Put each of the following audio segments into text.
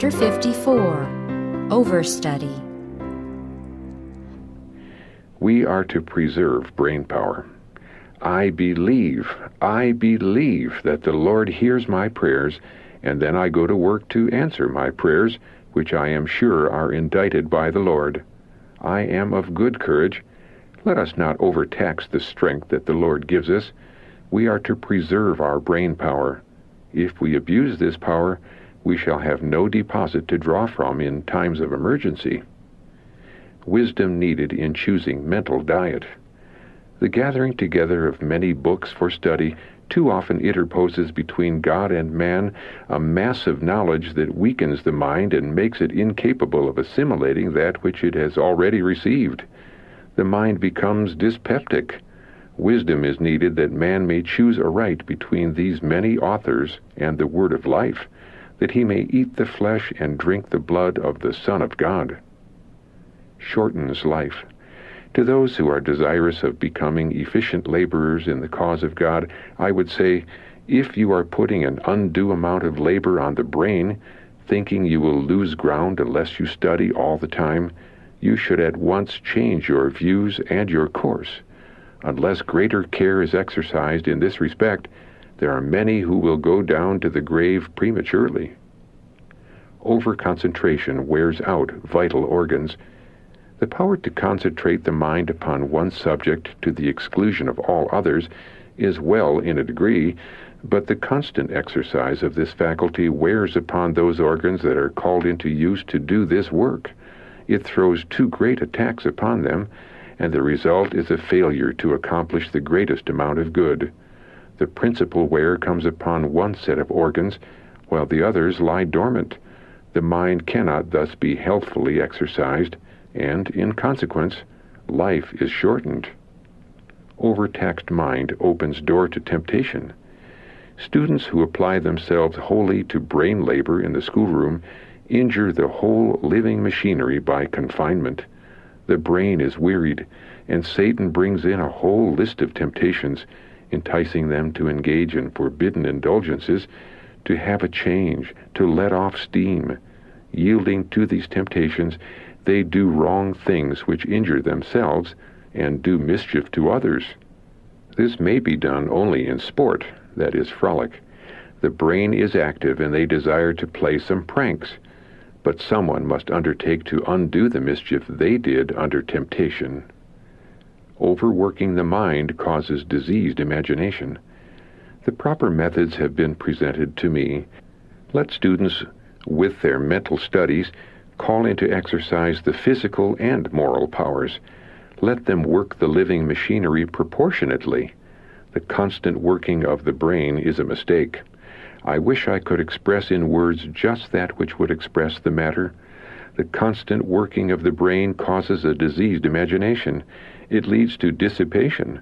Chapter 54, Overstudy. We are to preserve brain power. I believe that the Lord hears my prayers, and then I go to work to answer my prayers, which I am sure are indited by the Lord. I am of good courage. Let us not overtax the strength that the Lord gives us. We are to preserve our brain power. If we abuse this power, we shall have no deposit to draw from in times of emergency. Wisdom needed in choosing mental diet. The gathering together of many books for study too often interposes between God and man a mass of knowledge that weakens the mind and makes it incapable of assimilating that which it has already received. The mind becomes dyspeptic. Wisdom is needed that man may choose aright between these many authors and the word of life, that he may eat the flesh and drink the blood of the Son of God. Shortens life. To those who are desirous of becoming efficient laborers in the cause of God, I would say, if you are putting an undue amount of labor on the brain, thinking you will lose ground unless you study all the time, you should at once change your views and your course. Unless greater care is exercised in this respect, there are many who will go down to the grave prematurely. Over-concentration wears out vital organs. The power to concentrate the mind upon one subject to the exclusion of all others is well in a degree, but the constant exercise of this faculty wears upon those organs that are called into use to do this work. It throws too great a tax upon them, and the result is a failure to accomplish the greatest amount of good. The principal wear comes upon one set of organs, while the others lie dormant. The mind cannot thus be healthfully exercised, and, in consequence, life is shortened. Overtaxed mind opens door to temptation. Students who apply themselves wholly to brain labor in the schoolroom injure the whole living machinery by confinement. The brain is wearied, and Satan brings in a whole list of temptations, enticing them to engage in forbidden indulgences, to have a change, to let off steam. Yielding to these temptations, they do wrong things which injure themselves and do mischief to others. This may be done only in sport, that is, frolic. The brain is active and they desire to play some pranks, but someone must undertake to undo the mischief they did under temptation. Overworking the mind causes diseased imagination. The proper methods have been presented to me. Let students, with their mental studies, call into exercise the physical and moral powers. Let them work the living machinery proportionately. The constant working of the brain is a mistake. I wish I could express in words just that which would express the matter. The constant working of the brain causes a diseased imagination. It leads to dissipation.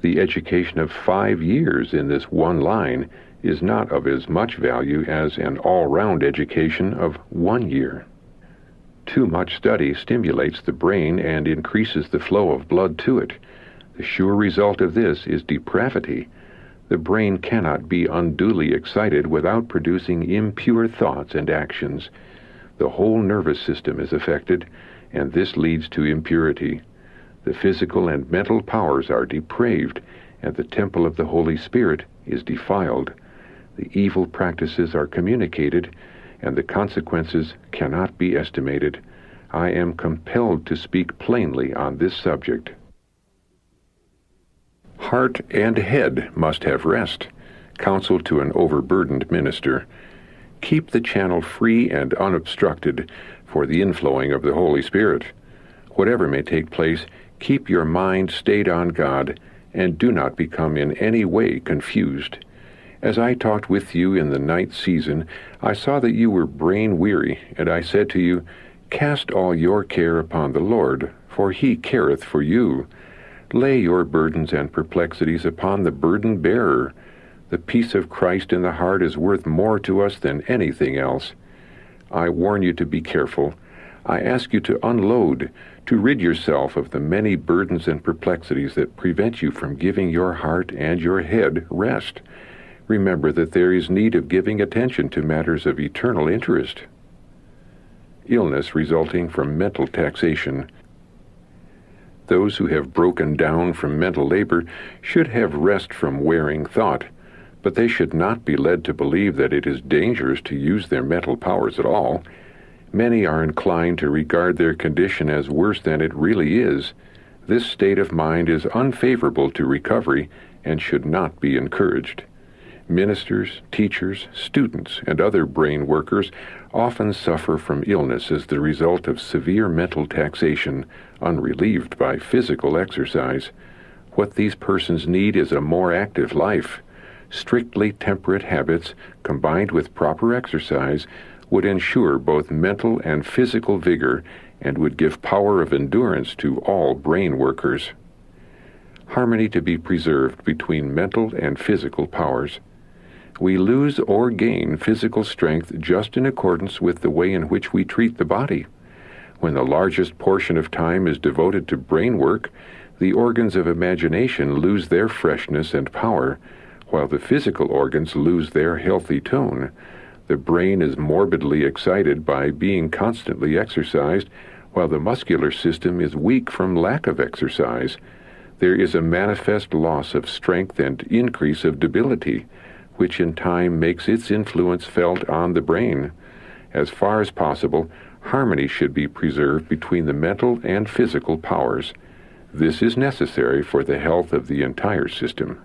The education of 5 years in this one line is not of as much value as an all-round education of 1 year. Too much study stimulates the brain and increases the flow of blood to it. The sure result of this is depravity. The brain cannot be unduly excited without producing impure thoughts and actions. The whole nervous system is affected, and this leads to impurity. The physical and mental powers are depraved, and the temple of the Holy Spirit is defiled. The evil practices are communicated, and the consequences cannot be estimated. I am compelled to speak plainly on this subject. Heart and head must have rest. Counsel to an overburdened minister. Keep the channel free and unobstructed for the inflowing of the Holy Spirit. Whatever may take place, keep your mind stayed on God, and do not become in any way confused. As I talked with you in the night season, I saw that you were brain-weary, and I said to you, Cast all your care upon the Lord, for he careth for you. Lay your burdens and perplexities upon the burden-bearer. The peace of Christ in the heart is worth more to us than anything else. I warn you to be careful. I ask you to unload, to rid yourself of the many burdens and perplexities that prevent you from giving your heart and your head rest. Remember that there is need of giving attention to matters of eternal interest. illness resulting from mental taxation. Those who have broken down from mental labor should have rest from wearing thought, but they should not be led to believe that it is dangerous to use their mental powers at all. Many are inclined to regard their condition as worse than it really is. This state of mind is unfavorable to recovery and should not be encouraged. Ministers, teachers, students, and other brain workers often suffer from illness as the result of severe mental taxation, unrelieved by physical exercise. What these persons need is a more active life. Strictly temperate habits, combined with proper exercise, would ensure both mental and physical vigor and would give power of endurance to all brain workers. Harmony to be preserved between mental and physical powers. We lose or gain physical strength just in accordance with the way in which we treat the body. When the largest portion of time is devoted to brain work, the organs of imagination lose their freshness and power, while the physical organs lose their healthy tone. The brain is morbidly excited by being constantly exercised, while the muscular system is weak from lack of exercise. There is a manifest loss of strength and increase of debility, which in time makes its influence felt on the brain. As far as possible, harmony should be preserved between the mental and physical powers. This is necessary for the health of the entire system.